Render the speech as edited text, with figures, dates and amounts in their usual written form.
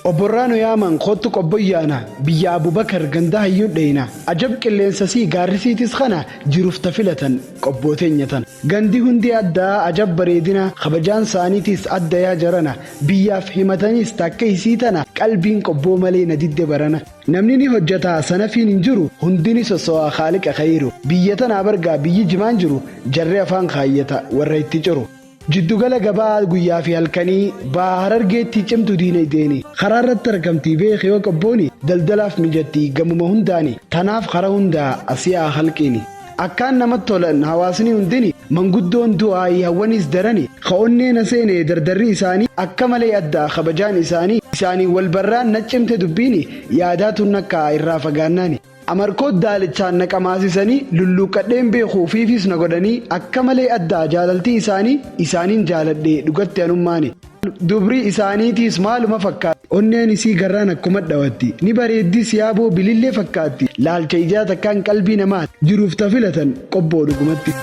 Oborraano yaaman kottu qobboyyaana biyya Abubakar gandaa hayyuu dheeyna ajab qilleensasii gaarrisiitis kana jiruuf tafilatan qobbootenyatan gandi hundi addaa ajab bareedina kabajaan saaniitis adda yaa jarana biyyaaf himataniis takka isii tana qalbiin qobboo malee na didde barana namni ni hojjeta sanafiin hin jiru hundini soso'a khaaliqa khayru biyya tana bargaa biyyi jimaan jiru jarree afaan kaayyata warra itti ciru jiddugala gabaa guyyaa fi halkanii baahar argeetti cimtu diinay deeni karaa irratti argamtii beekee yoo qabbooni daldalaaf mijatti gamuma hundaani tanaaf karaa hundaa asiyaa halqiini akkaan namatti tolan hawaasni hundini manguddoon du'aa hawwanis darani ka'onneen seene dardarri isaanii akka malee adda kabajaan isaanii wal barraan naccimte dubbiini yaadaatuun akka irraa fagaannaani amarkoot daalichaan naqamaasisanii lulluuqadheen beekuu fiifis na godhanii akka malee addaa jaalaltii isaaniin jaaladhee dhugatti anummaani dubri isaaniitiis maaluma fakkaatti onneen isii garraan akkuma dhawatti ni bareeddis yaaboo bilillee fakkaatti laalcha ijaa takkaan qalbii namaatti jiruuf tafilatan qobboo dhugumatti.